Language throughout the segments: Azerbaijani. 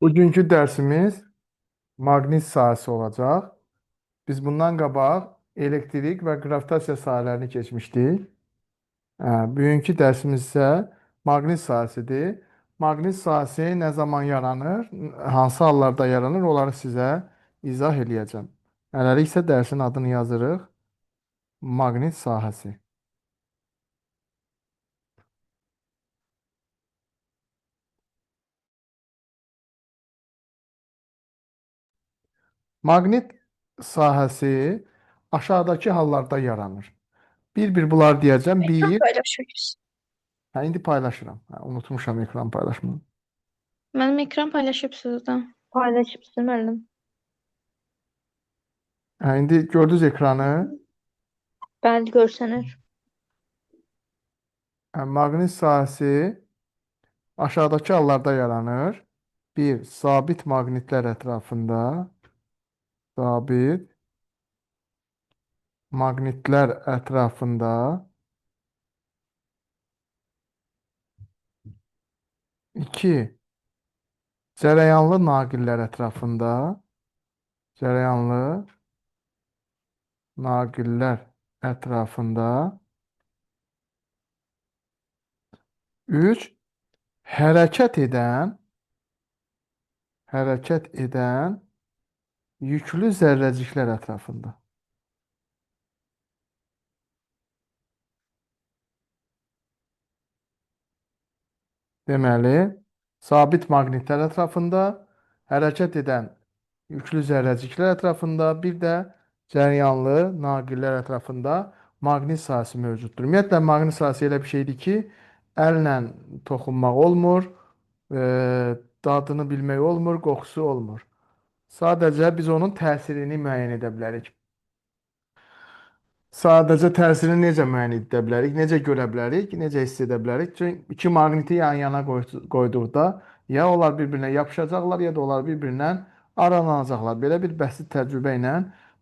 Bugünkü dərsimiz maqnit sahəsi olacaq. Biz bundan qabaq elektrik və qravitasiya sahələrini keçmişdik. Bugünkü dərsimiz isə maqnit sahəsidir. Maqnit sahəsi nə zaman yaranır, hansı hallarda yaranır, onları sizə izah eləyəcəm. Hələlik isə dərsin adını yazırıq. Maqnit sahəsi. Maqnit sahəsi aşağıdakı hallarda yaranır. Bir-bir bunlar deyəcəm. Ekran Bir, paylaşıyoruz. indi paylaşıram. Unutmuşam ekran paylaşmayı. Benim ekran paylaşıp da. Paylaşıpsın müəllim. İndi gördünüz ekranı. Bəli, görsənir. Maqnit sahəsi aşağıdakı hallarda yaranır. Bir, sabit maqnitlər ətrafında. Sabit maqnitlər ətrafında. İki, cərəyanlı naqillər ətrafında. Cərəyanlı naqillər ətrafında. Üç, hərəkət edən yüklü zərrəciklər ətrafında. Deməli, sabit maqnitlər ətrafında, hərəkət edən yüklü zərrəciklər ətrafında, bir də cəryanlı naqillər ətrafında maqnit sahəsi mövcuddur. Ümumiyyətlə, maqnit sahəsi elə bir şeydir ki, əllə toxunmaq olmur, e, dadını bilmək olmur, qoxusu olmur. Sadəcə biz onun təsirini müəyyən edə bilərik. Sadəcə təsirini necə müəyyən edə bilərik, necə görə bilərik, necə hiss edə bilərik? Çünki iki maqniti yan-yana qoyduqda ya onlar bir-birinə yapışacaqlar, ya da onlar bir-birindən aralanacaqlar. Belə bir bəsit təcrübə ilə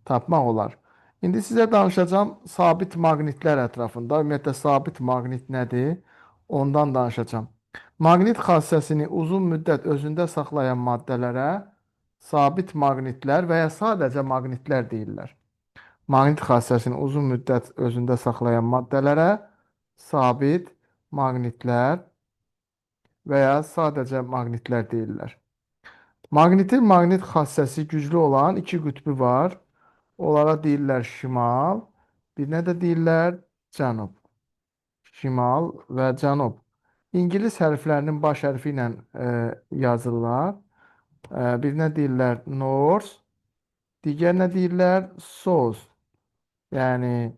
tapmaq olar. İndi sizə danışacağım sabit maqnitlər ətrafında. Ümumiyyətlə, sabit maqnit nədir? Ondan danışacağım. Maqnit xassəsini uzun müddət özündə saxlayan maddələrə sabit maqnitlər və ya sadəcə maqnitlər deyirlər. Maqnit xassəsini uzun müddət özündə saxlayan maddələrə sabit maqnitlər və ya sadəcə maqnitlər deyirlər. Maqnitin maqnit xassəsi güclü olan iki qütbü var. Onlara deyirlər şimal, birinə də deyirlər cənub. Şimal və cənub. İngilis hərflərinin baş hərfi ilə yazırlar. Birinə deyirlər north, digərinə deyirlər south. Yəni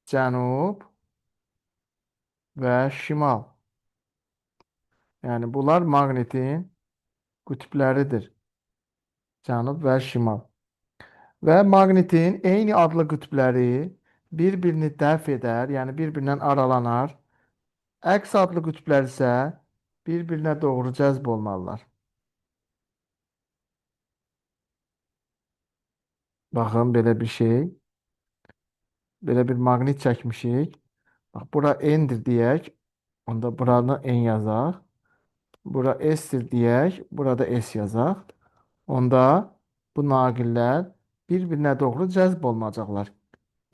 cənub və şimal. Yəni bunlar maqnitin qütbləridir. Cənub və şimal. Və maqnitin eyni adlı qütbləri bir-birini dəf edər, yəni bir-birindən aralanar. Əks adlı qütblər isə bir-birinə doğru cəzb olmalılar. Baxın, belə bir şey. Belə bir maqnit çəkmişik. Bax, bura N-dir deyək. Onda buranı N yazaq. Bura S-dir deyək. Burada S yazaq. Onda bu naqillər bir-birinə doğru cəzb olunacaqlar.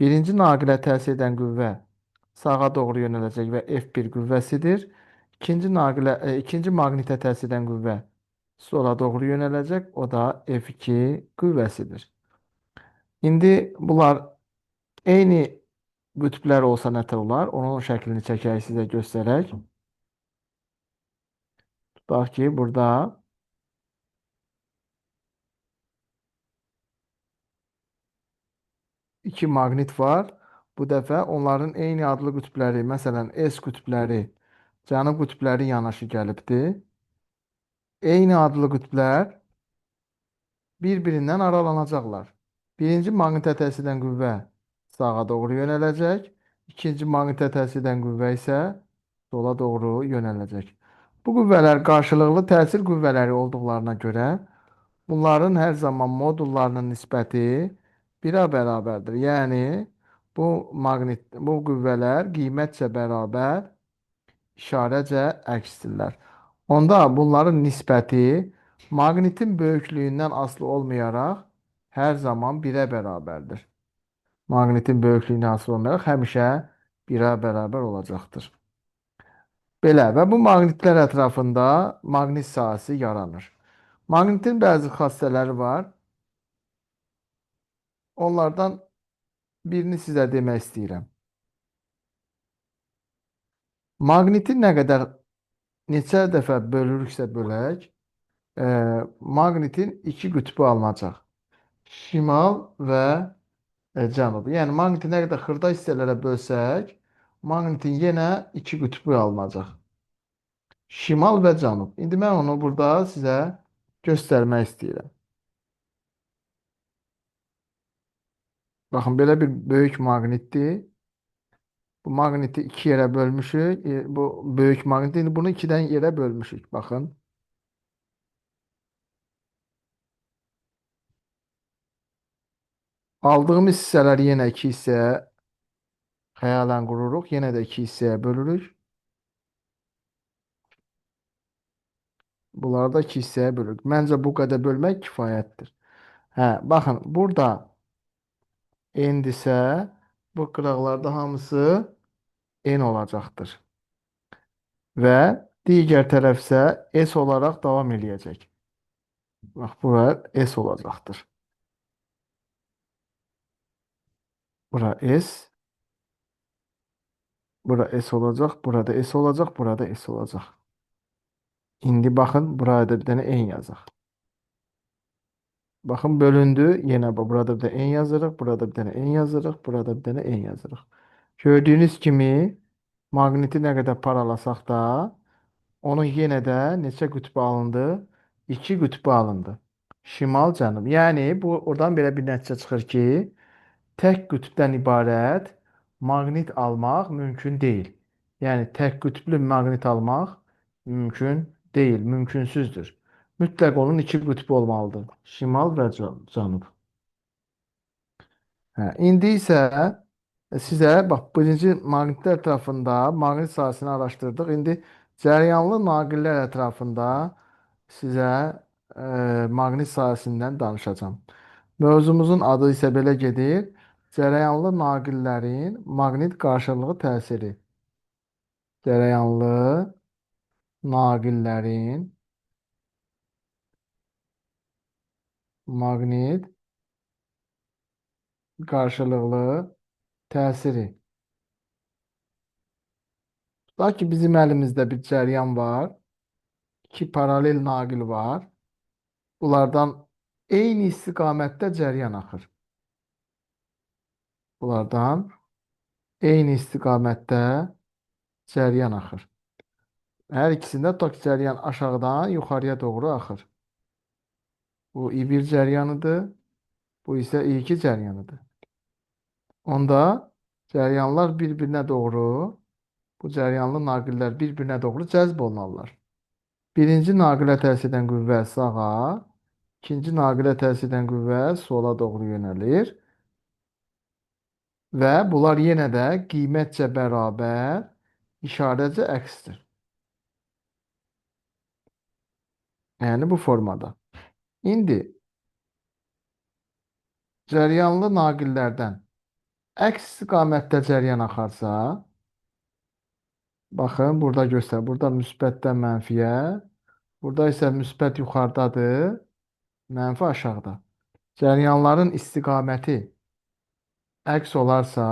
Birinci naqilə təsir edən qüvvə sağa doğru yönələcək və F1 qüvvəsidir. İkinci maqnitə təsir edən qüvvə sola doğru yönələcək. O da F2 qüvvəsidir. İndi bunlar eyni qütblər olsa nətər olar? Onun şəklini çəkərək sizə göstərək. Tutaq ki, burada iki maqnit var. Bu dəfə onların eyni adlı qütbləri, məsələn, S qütbləri, cənub qütbləri yanaşı gəlibdir. Eyni adlı qütblər bir-birindən aralanacaqlar. Birinci maqnitə təsir edən qüvvə sağa doğru yönələcək. İkinci maqnitə təsir edən qüvvə isə sola doğru yönələcək. Bu qüvvələr qarşılıqlı təsir qüvvələri olduqlarına görə bunların hər zaman modullarının nisbəti 1-ə bərabərdir. Yəni bu qüvvələr qiymətcə bərabər, işarəcə əksdirlər. Onda bunların nisbəti Maqnitin böyüklüyündən asılı olmayaraq hər zaman 1-ə bərabərdir. Maqnitin böyüklüyündən asılı olmayaraq həmişə 1-ə bərabər olacaqdır. Belə və bu maqnitlər ətrafında maqnit sahəsi yaranır. Maqnitin bəzi xassələri var. Onlardan birini sizə demək istəyirəm. Maqniti nə qədər neçə dəfə bölürüksə bölək, maqnitin iki qütbü alınacaq. Şimal və cənub. Yəni maqniti nə qədər xırda hissələrə bölsək, maqnitin yenə iki qütbü alınacaq. Şimal və cənub. İndi mən onu burada sizə göstərmək istəyirəm. Baxın, belə bir böyük maqnitdir. Bu maqniti iki yerə bölmüşük. Bu böyük maqnit. İndi bunu ikidən yerə bölmüşük. Baxın. Aldığımız hissələri yenə iki hissəyə xəyalən qururuq. Yenə də iki hissəyə bölürük. Bunları da iki hissəyə bölürük. Məncə bu qədər bölmək kifayətdir. Hə, baxın, burada endisə bu qıraqlarda hamısı en olacaqdır. Və digər tərəf isə S olaraq davam eləyəcək. Bax, bura S olacaqdır. Bura S. Bura S olacaq. Burada S olacaq. Burada S olacaq. İndi baxın, burada bir dənə en yazaq. Baxın, bölündü. Yenə burada bir dənə en yazırıq. Burada bir dənə en yazırıq. Burada bir dənə en yazırıq. Gördüyünüz kimi maqniti nə qədər paralasaq da onun yenə də neçə qütbü alındı? 2 qütbü alındı. Şimal, cənub. Yəni bu oradan belə bir nəticə çıxır ki, tək qütbdən ibarət maqnit almaq mümkün deyil. Yəni tək qütblü maqnit almaq mümkün deyil, mümkünsüzdür. Mütləq onun iki qütbü olmalıdır. Şimal və cənub. Hə, indi isə sizə bax birinci maqnitlər ətrafında maqnit sahəsini araşdırdıq. İndi cərəyanlı naqillər ətrafında sizə maqnit sahəsindən danışacağam. Mövzumuzun adı isə belə gedir. Cərəyanlı naqillərin maqnit qarşılığı təsiri. Cərəyanlı naqillərin maqnit qarşılıqlı təsiri. Tutaq ki, bizim əlimizdə bir cəryan var. İki paralel naqil var. Bunlardan eyni istiqamətdə cəryan axır. Bunlardan eyni istiqamətdə cəryan axır. Hər ikisində tutaq ki, cəryan aşağıdan yuxarıya doğru axır. Bu I1 cəryanıdır. Bu isə I2 cəryanıdır. Onda cəryanlar bir-birinə doğru, bu cəryanlı naqillər bir-birinə doğru cəzb olunarlar. Birinci naqilə təsir edən qüvvə sağa, ikinci naqilə təsir edən qüvvə sola doğru yönəlir. Və bunlar yenə də qiymətcə bərabər, işarəcə əksdir. Yəni bu formada. İndi cəryanlı naqillərdən əks istiqamətdə cəryan axarsa, baxın, burada göstər. Burada müsbətdən mənfiyə, burada isə müsbət yuxarıdadır, mənfi aşağıda. Cəryanların istiqaməti əks olarsa,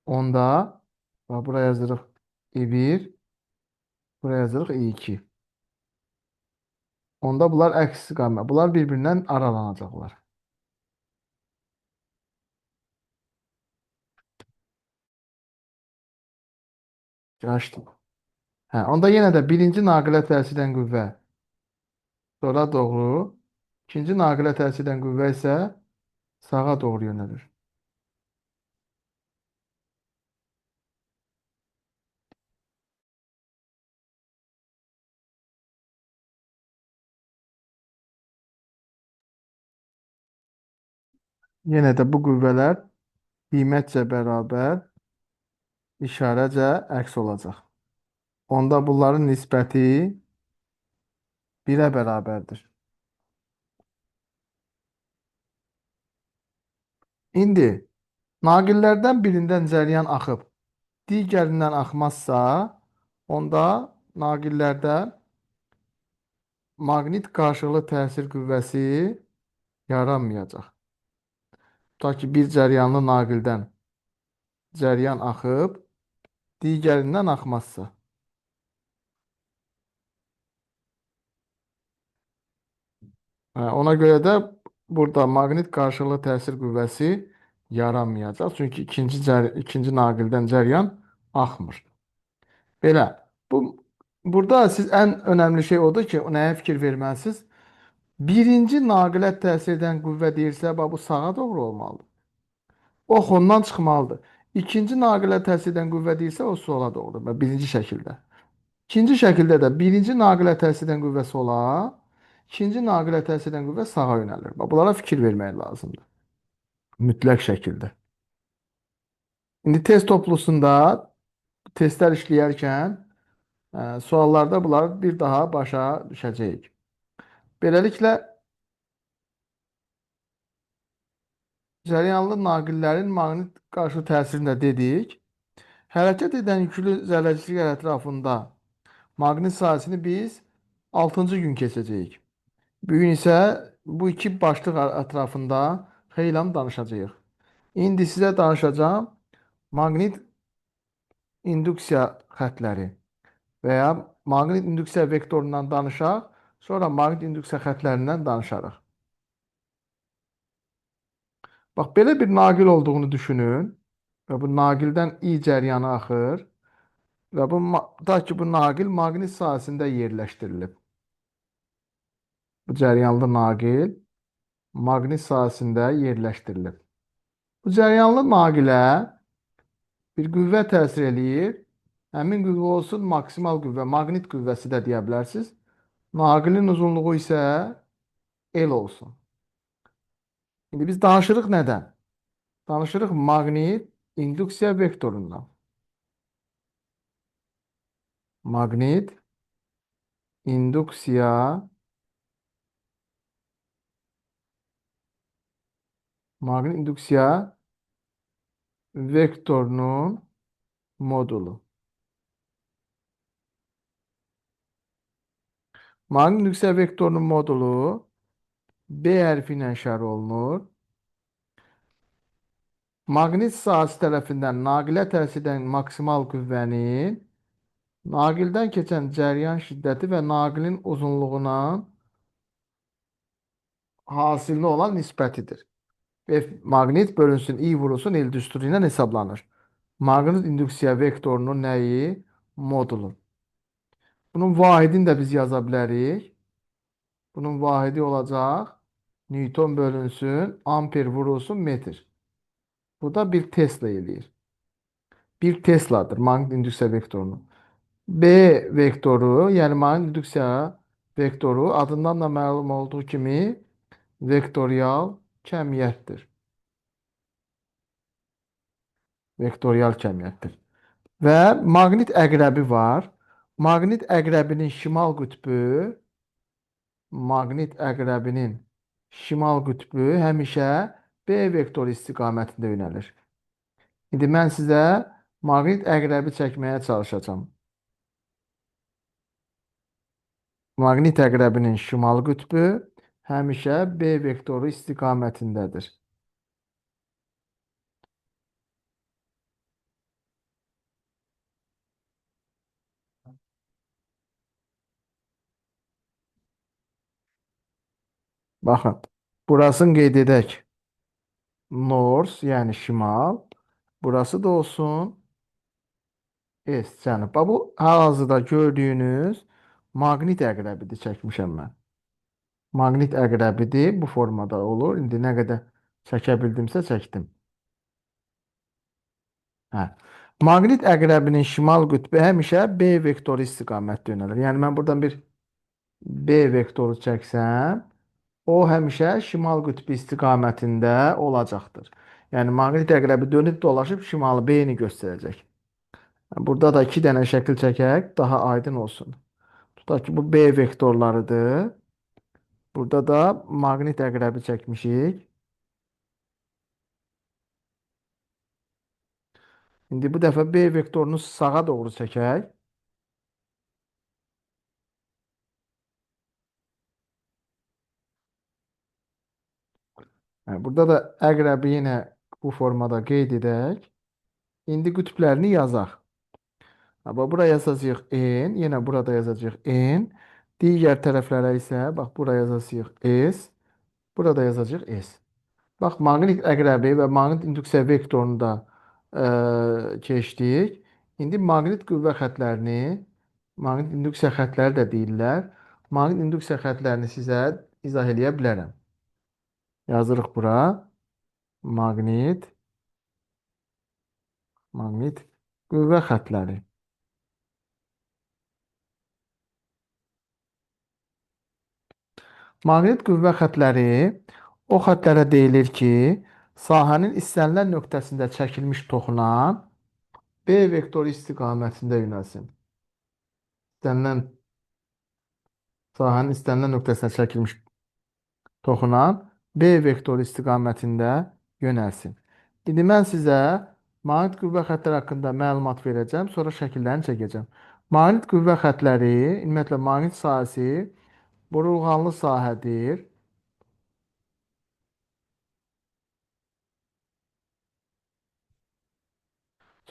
onda buraya yazırıq I1, buraya yazırıq I2. Onda bunlar əks istiqamət. Bunlar bir-birindən aralanacaqlar. Açdım. Hə, onda yenə də birinci naqilə təsir edən qüvvə sola doğru, ikinci naqilə təsir edən qüvvə isə sağa doğru yönəlir. Yenə də bu qüvvələr qiymətcə bərabər, işarəcə əks olacaq. Onda bunların nisbəti 1'ə bərabərdir. İndi naqillərdən birindən cəryan axıb, digərindən axmazsa, onda naqillərdə maqnit qarşılıqlı təsir qüvvəsi yaranmayacaq. Ta ki bir cəryanlı naqildən cəryan axıb, digərindən axmazsa. Ona görə də burada maqnit qarşılıqlı təsir qüvvəsi yaranmayacaq. Çünki ikinci naqildən cəryan axmır. Belə. Bu burada siz ən önəmli şey odur ki, nəyə fikir verməlisiniz? Birinci naqilə təsir edən qüvvə deyirsə, bax, bu sağa doğru olmalıdır. Ox ondan çıxmalıdır. İkinci naqilə təsir edən qüvvə deyirsə, o sola doğrudur. Bax, birinci şəkildə. İkinci şəkildə də birinci naqilə təsir edən qüvvə sola, ikinci naqilə təsir edən qüvvə sağa yönəlir. Bax, bunlara fikir vermək lazımdır. Mütləq şəkildə. İndi test toplusunda testlər işləyərkən suallarda bunlar bir daha başa düşəcəyik. Beləliklə, cəryanlı naqillərin maqnit qarşı təsirini də dedik. Hərəkət edən yüklü zərrəciklər ətrafında maqnit sahəsini biz 6-cı gün keçəcəyik. Bu gün isə bu iki başlıq ətrafında xeyli danışacağıq. İndi sizə danışacağım maqnit induksiya xətləri və ya maqnit induksiya vektorundan danışaq, sonra maqnit induksiya xətlərindən danışarıq. Bax, belə bir naqil olduğunu düşünün və bu naqildən I cəryanı axır və ta ki bu naqil maqnit sahəsində yerləşdirilib. Bu cəryanlı naqil maqnit sahəsində yerləşdirilib. Bu cəryanlı naqilə bir qüvvə təsir eləyir. Həmin qüvvə olsun maksimal qüvvə, maqnit qüvvəsi də deyə bilərsiniz. Naqilin uzunluğu isə L olsun. İndi biz danışırıq nədən? Danışırıq maqnit induksiya vektorundan. Maqnit induksiya vektorunun modulu. Maqnit induksiya vektorunun modulu B hərfi ilə işarə olunur. Maqnit sahəsi tərəfindən naqilə təsir edən maksimal qüvvənin naqildən keçən cəryan şiddəti və naqilin uzunluğuna hasilli olan nisbətidir. F maqnit bölünsün I vurulsun L düsturu ilə hesablanır. Maqnit induksiya vektorunun nəyi? Modulu. Bunun vahidini də biz yaza bilərik. Bunun vahidi olacaq Newton bölünsün amper vurulsun metr. Bu da bir Tesla eləyir. Bir Tesladır maqnit induksiya vektorunu. B vektoru, yəni maqnit induksiya vektoru adından da məlum olduğu kimi vektorial kəmiyyətdir. Vektorial kəmiyyətdir. Və maqnit əqrəbi var. Maqnit əqrəbinin şimal qütbü həmişə B vektoru istiqamətində yönəlir. İndi mən sizə maqnit əqrəbi çəkməyə çalışacağım. Maqnit əqrəbinin şimal qütbü həmişə B vektoru istiqamətindədir. Baxın, burasını qeyd edək. North, yəni şimal. Burası da olsun S, cənub. Bu hal-hazırda gördüyünüz maqnit əqrəbidir, çəkmişəm mən. Maqnit əqrəbidir, bu formada olur. İndi nə qədər çəkə bildimsə çəkdim. Maqnit əqrəbinin şimal qütbü həmişə B vektoru istiqamətdə yönəlir. Yəni mən buradan bir B vektoru çəksəm, o həmişə şimal qütbü istiqamətində olacaqdır. Yəni maqnit əqrəbi dönüb dolaşıb şimalı B-ni göstərəcək. Burada da iki dənə şəkil çəkək, daha aydın olsun. Tutaq ki, bu B vektorlarıdır. Burada da maqnit əqrəbi çəkmişik. İndi bu dəfə B vektorunu sağa doğru çəkək. Burada da əqrəbi yenə bu formada qeyd edək. İndi qütblərini yazaq. Bax, bura yazacağıq n, yenə burada yazacağıq n. Digər tərəflərə isə, bax, bura yazacağıq s, burada yazacağıq s. Bax, maqnit əqrəbi və maqnit induksiya vektorunu da keçdik. İndi maqnit qüvvə xətlərini, maqnit induksiya xətləri də deyirlər. Maqnit induksiya xətlərini sizə izah eləyə bilərəm. Yazırıq bura. Maqnit qüvvə xətləri. Maqnit qüvvə xətləri o xətlərə deyilir ki, sahənin istənilən nöqtəsində çəkilmiş toxunan B vektoru istiqamətində yönəlsin. Sahənin istənilən nöqtəsinə çəkilmiş toxunan B vektoru istiqamətində yönəlsin. İndi mən sizə maqnit qüvvə xətləri haqqında məlumat verəcəm, sonra şəkillərini çəkəcəm. Maqnit qüvvə xətləri, ümumiyyətlə maqnit sahəsi burulğanlı sahədir.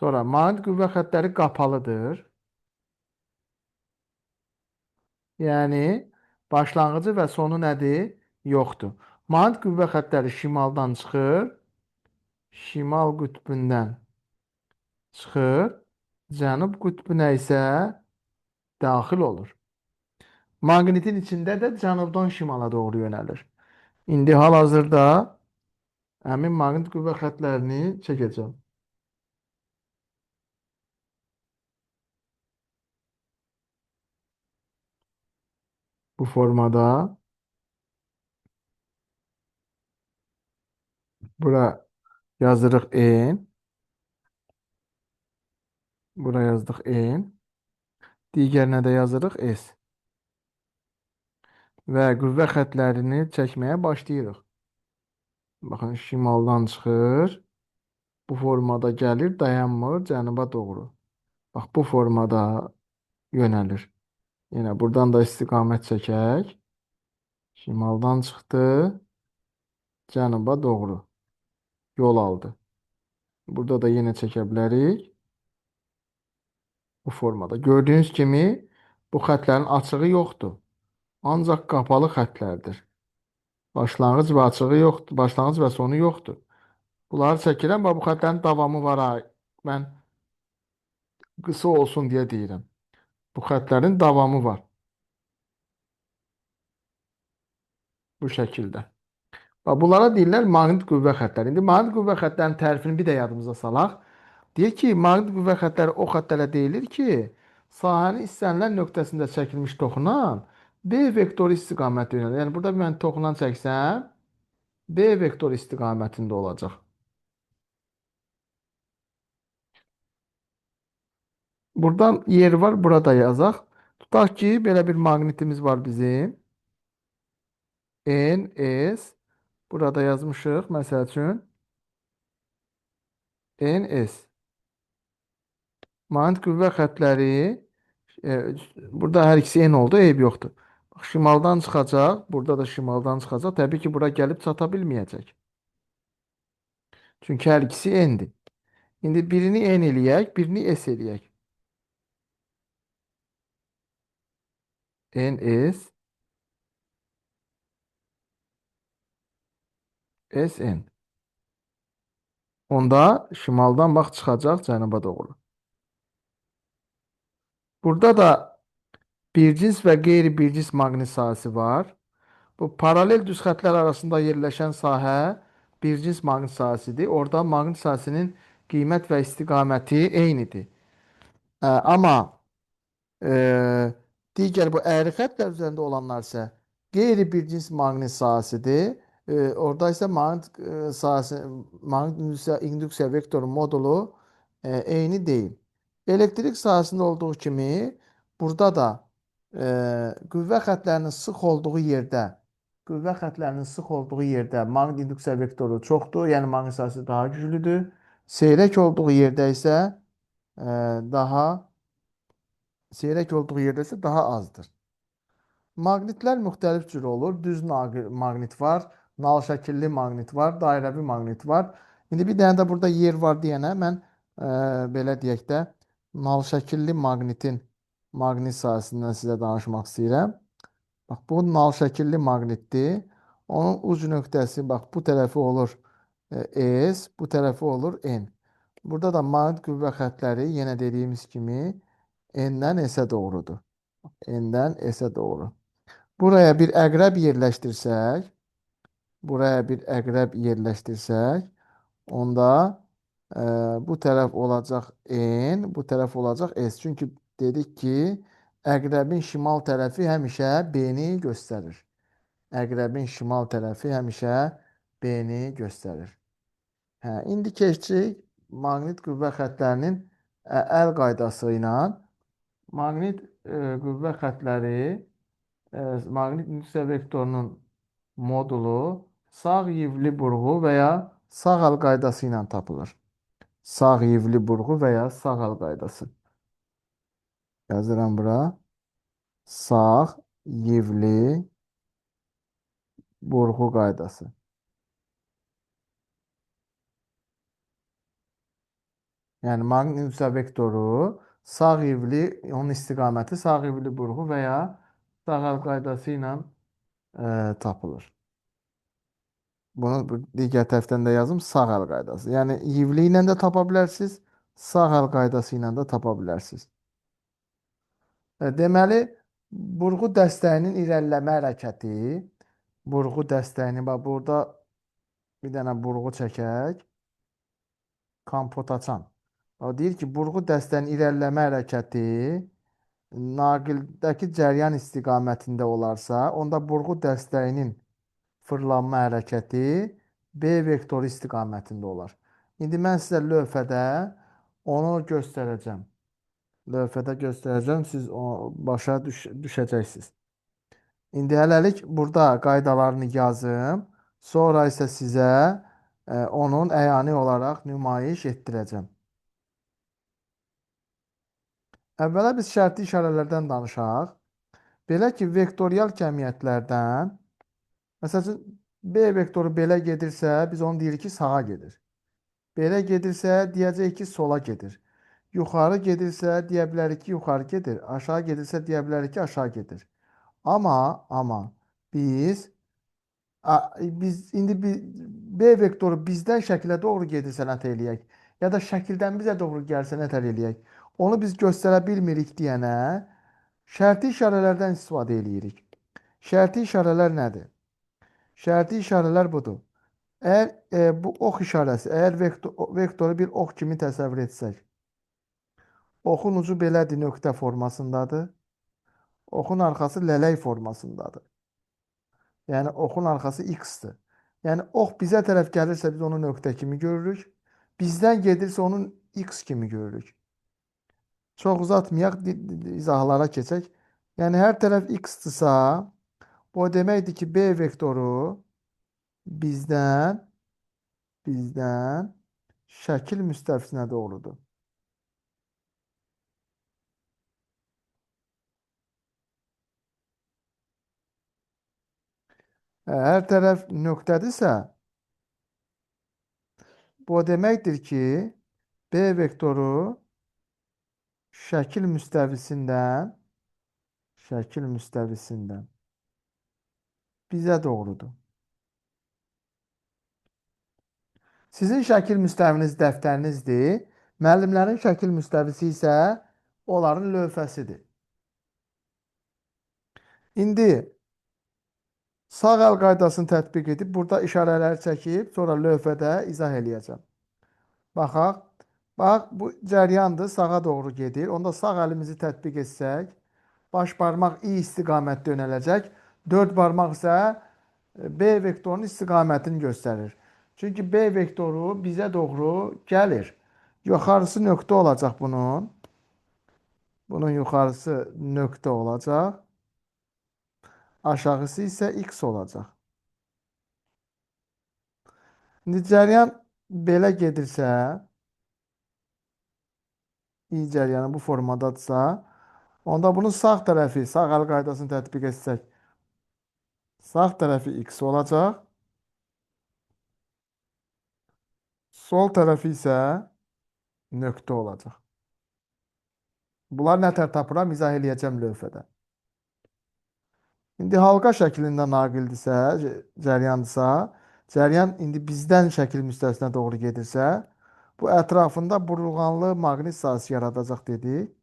Sonra maqnit qüvvə xətləri qapalıdır. Yəni başlanğıcı və sonu nədir? Yoxdur. Maqnit qüvvə xətləri şimaldan çıxır. Şimal qütbündən çıxır. Cənub qütbünə isə daxil olur. Maqnitin içində də cənubdan şimala doğru yönəlir. İndi hal-hazırda həmin maqnit qüvvə xətlərini çəkəcəm. Bu formada bura yazırıq n. Bura yazdıq n. Digərinə də yazırıq s. Və qüvvə xətlərini çəkməyə başlayırıq. Baxın, şimaldan çıxır. Bu formada gəlir, dayanmır, cənuba doğru. Bax, bu formada yönəlir. Yenə buradan da istiqamət çəkək. Şimaldan çıxdı, cənuba doğru yol aldı. Burada da yenə çəkə bilərik. Bu formada. Gördüyünüz kimi bu xətlərin açığı yoxdur. Ancaq qapalı xətlərdir. Başlanğıc və açığı yoxdur. Başlanğıc və sonu yoxdur. Bunları çəkirəm və bu xətlərin davamı var. Mən qısa olsun deyə deyirəm. Bu xətlərin davamı var. Bu şəkildə. Bunlara deyirlər maqnit qüvvə xətləri. İndi maqnit qüvvə xətlərinin tərifini bir də yadımıza salaq. Deyir ki, maqnit qüvvə xətləri o xətlərə deyilir ki, sahənin istənilən nöqtəsində çəkilmiş toxunan B vektoru istiqamətində yönəlir. Yəni burada mən toxunan çəksəm, B vektoru istiqamətində olacaq. Buradan yeri var, burada yazaq. Tutaq ki, belə bir maqnitimiz var bizim. N, S. Burada yazmışıq, məsəl üçün. N, S. Maqnit qüvvə xətləri burada hər ikisi n oldu, eyb yoxdur. Şimaldan çıxacaq, burada da şimaldan çıxacaq. Təbii ki, bura gəlib çata bilməyəcək. Çünki hər ikisi n-dir. İndi birini n eləyək, birini s eləyək. N-s, s-n. Onda şimaldan bax çıxacaq cənuba doğru. Burada da bircins və qeyri-bircins maqnit sahəsi var. Bu paralel düz xətlər arasında yerləşən sahə bircins maqnit sahəsidir. Orada maqnit sahəsinin qiymət və istiqaməti eynidir. Amma digər bu əyri xəttlər üzərində olanlar isə qeyri-bircins maqnit sahəsidir. Orada isə maqnit sahəsi, maqnit induksiya vektoru modulu eyni deyil. Elektrik sahəsində olduğu kimi burada da Qüvvə xətlərinin sıx olduğu yerdə, qüvvə xətlərinin sıx olduğu yerdə maqnit induksiya vektoru çoxdur, yəni maqnit sahəsi daha güclüdür. Seyrək olduğu yerdə isə e, daha seyrək olduğu yerdə isə daha azdır. Maqnitlər müxtəlif cür olur. Düz maqnit var, nal şəkilli maqnit var, dairəvi maqnit var. İndi bir dənə də burada yer var deyənə mən belə deyək də nal şəkilli maqnitin maqnit sahəsindən sizə danışmaq istəyirəm. Bax bu nal şəkilli maqnitdir. Onun uc nöqtəsi bax bu tərəfi olur S, bu tərəfi olur N. Burada da maqnit qüvvə xətləri yenə dediyimiz kimi N-dən S-ə doğrudur. N-dən S-ə doğru. Buraya bir əqrəb yerləşdirsək, buraya bir əqrəb yerləşdirsək, onda bu tərəf olacaq N, bu tərəf olacaq S. Çünki dedik ki, əqrəbin şimal tərəfi həmişə B-ni göstərir. Əqrəbin şimal tərəfi həmişə B-ni göstərir. İndi keçdik maqnit qüvvə xətlərinin əl qaydası ilə. Maqnit qüvvə xətləri maqnit induksiya vektorunun modulu sağ yivli burğu və ya sağ əl qaydası ilə tapılır. Sağ yivli burğu və ya sağ əl qaydası. Yazıram bura. Sağ yivli burğu qaydası. Yəni maqnit induksiya vektoru sağ yivli, onun istiqaməti sağ yivli burğu və ya sağ əl qaydası ilə tapılır. Bunu digər tərəfdən də yazım, sağ əl qaydası. Yəni yivli ilə də tapa bilərsiniz, sağ əl qaydası ilə də tapa bilərsiniz. Deməli, burğu dəstəyinin irəliləmə hərəkəti, burğu dəstəyini, bax burada bir dənə burğu çəkək, kompot açan. O deyir ki, burğu dəstəyinin irəliləmə hərəkəti naqildəki cəryan istiqamətində olarsa, onda burğu dəstəyinin fırlanma hərəkəti B vektoru istiqamətində olar. İndi mən sizə lövhədə onu göstərəcəm. Lövhədə göstərəcəm, siz başa düşəcəksiniz. İndi hələlik burada qaydalarını yazım. Sonra isə sizə onun əyani olaraq nümayiş etdirəcəm. Əvvəla biz şərti işarələrdən danışaq. Belə ki, vektorial kəmiyyətlərdən, məsəl üçün, B vektoru belə gedirsə, biz onu deyirik ki, sağa gedir. Belə gedirsə, deyəcək ki, sola gedir. Yuxarı gedirsə, deyə bilərik ki, yuxarı gedir. Aşağı gedirsə, deyə bilərik ki, aşağı gedir. Amma biz indi B vektoru bizdən şəkilə doğru gedirsə nə eləyək? Ya da şəkildən bizə doğru gəlsə nə eləyək? Onu biz göstərə bilmirik deyənə şərti işarələrdən istifadə eləyirik. Şərti işarələr nədir? Şərti işarələr budur. Əgər bu ox işarəsi, əgər vektoru bir ox kimi təsəvvür etsək, oxun ucu belədir, nöqtə formasındadır. Oxun arxası lələk formasındadır. Yəni oxun arxası x-dır. Yəni ox bizə tərəf gəlirsə biz onu nöqtə kimi görürük. Bizdən gedirsə onun x kimi görürük. Çox uzatmayaq, izahlara keçək. Yəni hər tərəf x-dırsa, bu deməkdir ki, B vektoru bizdən şəkil müstəvisinə doğrudur. Hər tərəf nöqtədirsə, bu deməkdir ki, B vektoru şəkil müstəvisindən bizə doğrudur. Sizin şəkil müstəviniz dəftərinizdir. Müəllimlərin şəkil müstəvisi isə onların lövhəsidir. İndi sağ əl qaydasını tətbiq edib, burada işarələri çəkib, sonra lövhədə izah eləyəcəm. Baxaq. Bax, bu cəryandır, sağa doğru gedir. Onda sağ əlimizi tətbiq etsək, baş barmaq I istiqamətdə yönələcək. 4 barmaq isə B vektorunun istiqamətini göstərir. Çünki B vektoru bizə doğru gəlir. Yuxarısı nöqtə olacaq bunun. Bunun yuxarısı nöqtə olacaq. Aşağısı isə x olacaq. İndi cəryan belə gedirsə, i cəryanı bu formadadırsa, onda bunun sağ tərəfi, sağ əl qaydasını tətbiq etsək, sağ tərəfi x olacaq. Sol tərəfi isə nöqtə olacaq. Bunlar nətər tapıram, izah eləyəcəm lövhədə. İndi halqa şəklində naqildirsə, cəryandırsa, cəryan indi bizdən şəkil müstəvisinə doğru gedirsə, bu ətrafında burulğanlı maqnit sahəsi yaradacaq dedik.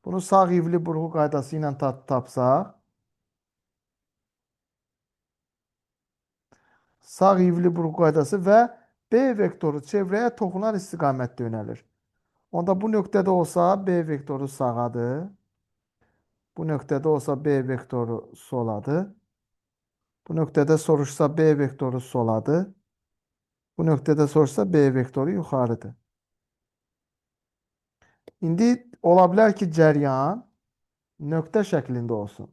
Bunu sağ ivli burğu qaydası ilə tapsaq, sağ ivli burğu qaydası və B vektoru çevrəyə toxunan istiqamətdə yönəlir. Onda bu nöqtədə olsa B vektoru sağadır. Bu nöqtədə olsa B vektoru soladır. Bu nöqtədə soruşsa B vektoru soladır. Bu nöqtədə soruşsa B vektoru yuxarıdır. İndi ola bilər ki, cəryan nöqtə şəklində olsun.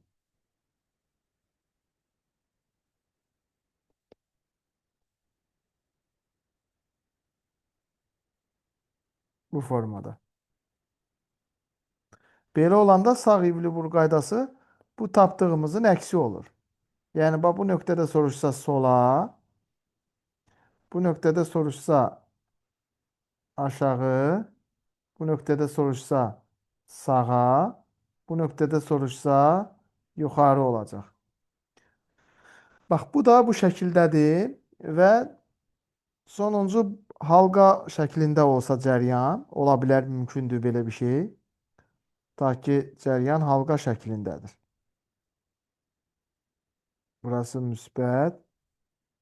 Bu formada. Belə olanda sağ ivli vur qaydası bu tapdığımızın əksi olur. Yəni, bu nöqtədə soruşsa sola, bu nöqtədə soruşsa aşağı, bu nöqtədə soruşsa sağa, bu nöqtədə soruşsa yuxarı olacaq. Bax, bu da bu şəkildədir və sonuncu halqa şəklində olsa cəryan, ola bilər, mümkündür belə bir şey. Ta ki, cəryan halqa şəklindədir. Burası müsbət,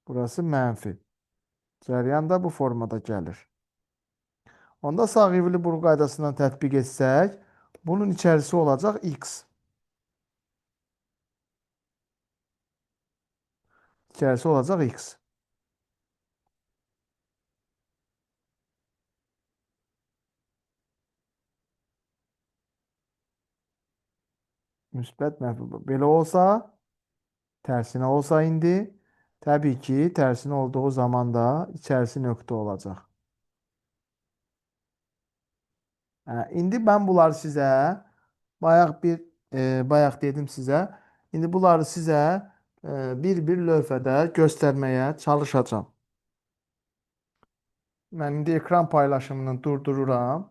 burası mənfi. Cəryan da bu formada gəlir. Onda sağ ivli burğu qaydasından tətbiq etsək, bunun içərisi olacaq x. İçərisi olacaq x. Müsbət mənfi. Belə olsa, tərsinə olsa indi, təbii ki, tərsinə olduğu zaman da içərisi nöqtə olacaq. İndi mən bunları sizə, bayaq dedim sizə, indi bunları sizə bir-bir lövhədə göstərməyə çalışacağım. Mən indi ekran paylaşımını durdururam.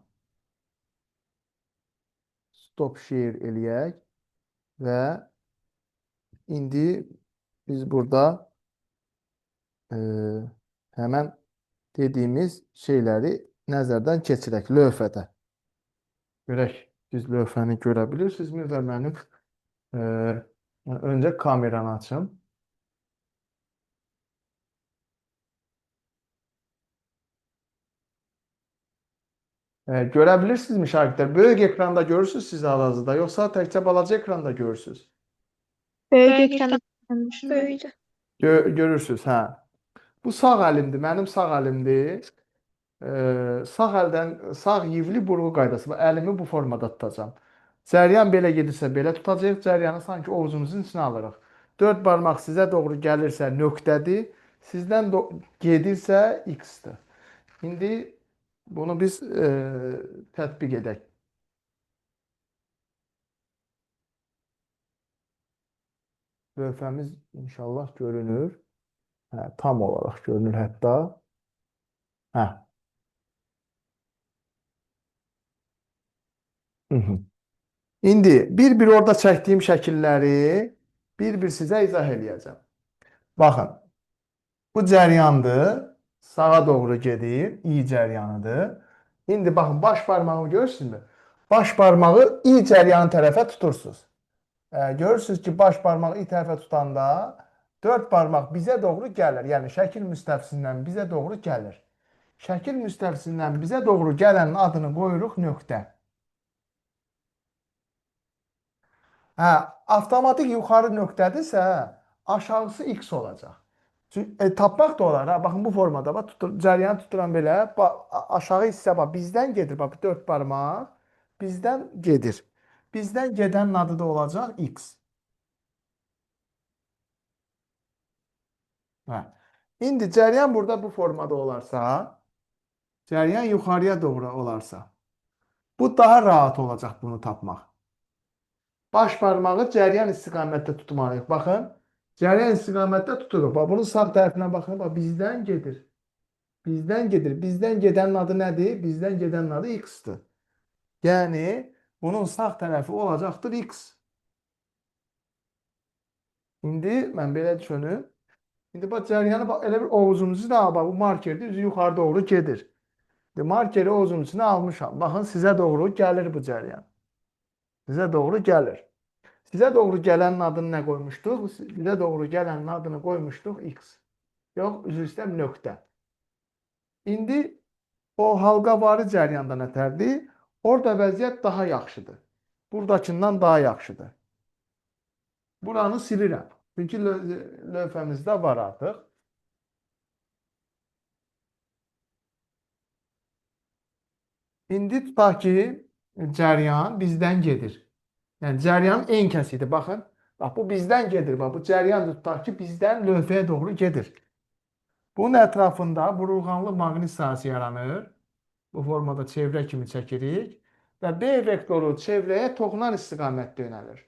Stop share eləyək və indi biz burada həmən dediyimiz şeyləri nəzərdən keçirək lövhədə. Görək, siz lövhəni görə bilirsinizmi və mənim öncə kameranı açım. Görə bilirsinizmi şagirdlər? Böyük ekranda görürsünüz siz hal-hazırda, yoxsa təkcə balaca ekranda görürsünüz? Böyük ekranda böyüdü. Görürsünüz, hə. Bu sağ əlimdir, mənim sağ əlimdir. Sağ əldən, sağ yivli burğu qaydası. Əlimi bu formada tutacağım. Cəryan belə gedirsə belə tutacaq. Cəryanı sanki ovuzumuzun içine alırıq. 4 barmaq sizə doğru gəlirsə nöqtədir. Sizdən gedirsə x-dir. İndi bunu biz tətbiq edək. Lövhəmiz inşallah görünür. Tam olaraq görünür hətta. İndi bir-bir orada çəkdiyim şəkilləri bir-bir sizə izah eləyəcəm. Baxın, bu cəryandır, sağa doğru gedir, i cəryanıdır. İndi baxın, baş barmağı görürsünüzmü? Baş barmağı i cəryanı tərəfə tutursunuz. Görürsünüz ki, baş barmağı i tərəfə tutanda 4 barmaq bizə doğru gəlir. Yəni, şəkil müstəvisindən bizə doğru gəlir. Şəkil müstəvisindən bizə doğru gələnin adını qoyuruq nöqtə. Avtomatik yuxarı nöqtədirsə, aşağısı x olacaq. Çünki tapmaq da olar. Ha, baxın bu formada bax cəryanı tuturam belə. Aşağı hissə bax bizdən gedir. Bax 4 barmaq bizdən gedir. Bizdən gedənin adı da olacaq x. Hə. İndi cəryan burada bu formada olarsa, cəryan yuxarıya doğru olarsa, bu daha rahat olacaq bunu tapmaq. Baş barmağı cəryan istiqamətdə tutmalıyıq. Baxın, cəryan istiqamətdə tuturuq. Bax, bunun sağ tərəfinə baxın. Bax, bizdən gedir. Bizdən gedir. Bizdən gedənin adı nədir? Bizdən gedənin adı x-dir. Yəni, bunun sağ tərəfi olacaqdır x. İndi mən belə düşünüm. İndi bax, cəryanı bax, elə bir ovucun içinə al. Bax, bu markerdir. Üzü yuxarı doğru gedir. İndi markeri ovucun içinə almışam. Baxın, sizə doğru gəlir bu cəryan. Sizə doğru gəlir. Sizə doğru gələnin adını nə qoymuşduq? Bizə doğru gələnin adını qoymuşduq x. Yox, üzr istəyirəm, nöqtə. İndi o halqavari cəryanda nətərdir? Orada vəziyyət daha yaxşıdır. Buradakından daha yaxşıdır. Buranı silirəm. Çünki lövhəmizdə var artıq. İndi tutaq ki, cəryan bizdən gedir. Yəni, cəryanın en kəsidir. Baxın, bax, bu bizdən gedir. Bax, bu cəryan tutaq ki, bizdən lövhəyə doğru gedir. Bunun ətrafında burulğanlı maqnit sahəsi yaranır. Bu formada çevrə kimi çəkirik. Və B vektoru çevrəyə toxunan istiqamətdə yönəlir.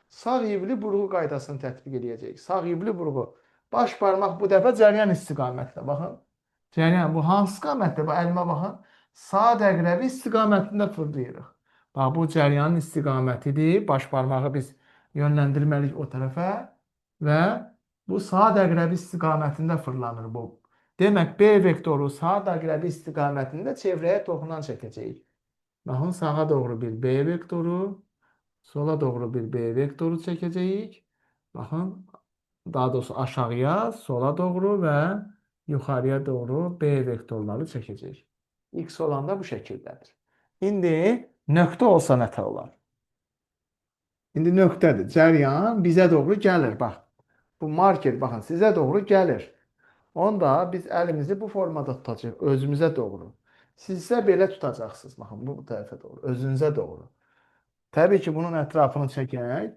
Sağ yivli burğu qaydasını tətbiq edəcəyik. Sağ yivli burğu. Baş barmaq bu dəfə cəryan istiqamətdə. Baxın. Cəryan bu hansı istiqamətdə? Bax, əlimə baxın. Saat əqrəbi istiqamətində fırlayırıq. Bax, bu cəryanın istiqamətidir. Baş barmağı biz yönləndirməliyik o tərəfə və bu saat əqrəbi istiqamətində fırlanır bu. Demək, B vektoru saat əqrəbi istiqamətində çevrəyə toxunan çəkəcəyik. Baxın, sağa doğru bir B vektoru, sola doğru bir B vektoru çəkəcəyik. Baxın, daha doğrusu aşağıya, sola doğru və yuxarıya doğru B vektorları çəkəcəyik. X olanda bu şəkildədir. İndi nöqtə olsa nətər olar? İndi nöqtədir. Cəryan bizə doğru gəlir. Bax, bu marker, baxın, sizə doğru gəlir. Onda biz əlimizi bu formada tutacağıq, özümüzə doğru. Siz isə belə tutacaqsınız, baxın, bu tərəfə doğru, özünüzə doğru. Təbii ki, bunun ətrafını çəkək.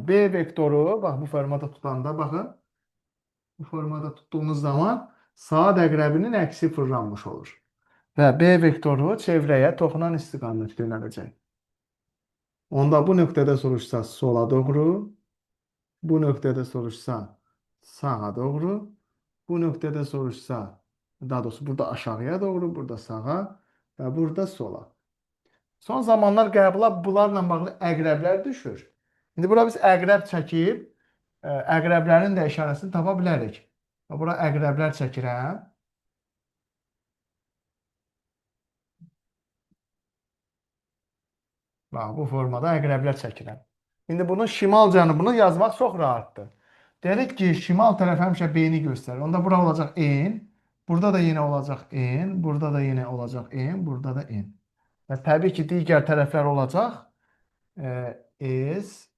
B vektoru, bax, bu formada tutanda, baxın, bu formada tutduğunuz zaman saat əqrəbinin əksi fırlanmış olur. Və B vektoru çevrəyə toxunan istiqamətdə yönələcək. Onda bu nöqtədə soruşsa sola doğru, bu nöqtədə soruşsa sağa doğru, bu nöqtədə soruşsa, daha doğrusu burada aşağıya doğru, burada sağa və burada sola. Son zamanlar qəbula bunlarla bağlı əqrəblər düşür. İndi bura biz əqrəb çəkib, əqrəblərin də işarəsini tapa bilərik. Bura əqrəblər çəkirəm. Bax, bu formada əqrəblər çəkirəm. İndi bunun şimal cənubunu yazmaq çox rahatdır. Dedik ki, şimal tərəf həmişə B-ni göstərir. Onda bura olacaq N, burada da yenə olacaq N, burada da yenə olacaq N, burada da N. Və təbii ki, digər tərəflər olacaq S,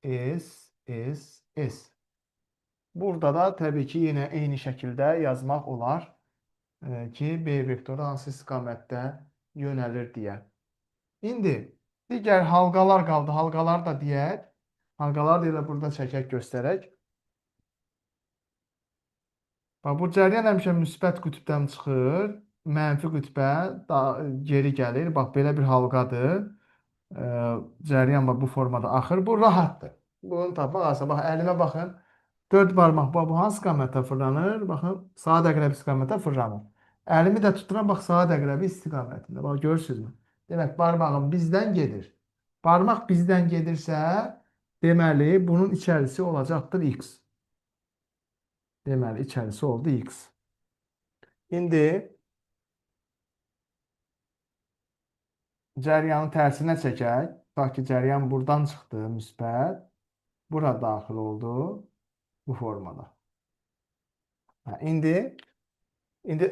S, S, S. Burada da təbii ki, yenə eyni şəkildə yazmaq olar ki, B vektoru hansı istiqamətdə yönəlir deyə. İndi digər halqalar qaldı. Halqalar da deyək. Halqalar da elə burada çəkək, göstərək. Bax, bu cəryan həmişə müsbət qütbdən çıxır. Mənfi qütbə geri gəlir. Bax, belə bir halqadır. Cəryan bu formada axır. Bu rahatdır. Bunu tapmaq asan. Bax, əlimə baxın. 4 barmaq. Bax, bu hansı istiqamətdə fırlanır? Baxın, saat əqrəbi istiqamətdə fırlanır. Əlimi də tuturam, bax, saat əqrəbi istiqamətində. Bax, görürsünüzmü? Demək, barmağım bizdən gedir. Barmaq bizdən gedirsə, deməli, bunun içərisi olacaqdır x. Deməli, içərisi oldu x. İndi cəryanı tərsinə çəkək. Tutaq ki, cəryan buradan çıxdı, müsbət. Bura daxil oldu bu formada. İndi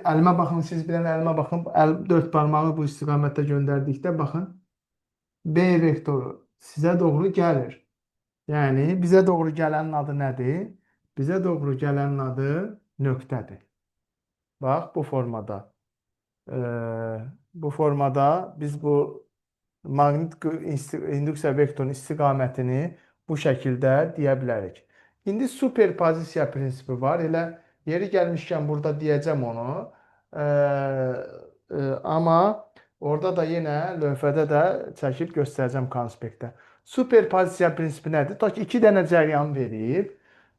əlimə baxın, siz bilən əlimə baxın. 4 barmağı bu istiqamətdə göndərdikdə, baxın, B vektoru sizə doğru gəlir. Yəni bizə doğru gələnin adı nədir? Bizə doğru gələnin adı nöqtədir. Bax bu formada. Bu formada biz bu induksiya vektorunun istiqamətini bu şəkildə deyə bilərik. İndi superpozisiya prinsipi var. Elə yeri gəlmişkən burada deyəcəm onu. Amma orada da yenə lövhədə də çəkib göstərəcəm konspektdə. Superpozisiya prinsipi nədir? Tutaq ki, 2 dənə cəryan verib.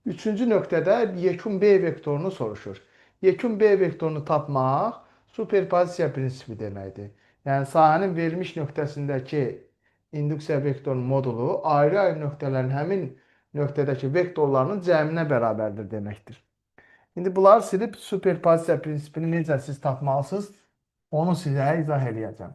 Üçüncü nöqtədə yekun B vektorunu soruşur. Yekun B vektorunu tapmaq superpozisiya prinsipi deməkdir. Yəni sahənin verilmiş nöqtəsindəki induksiya vektorunun modulu ayrı-ayrı nöqtələrin həmin nöqtədəki vektorlarının cəminə bərabərdir deməkdir. İndi bunları silib superpozisiya prinsipini necə siz tapmalısınız, onu sizə izah edəcəm.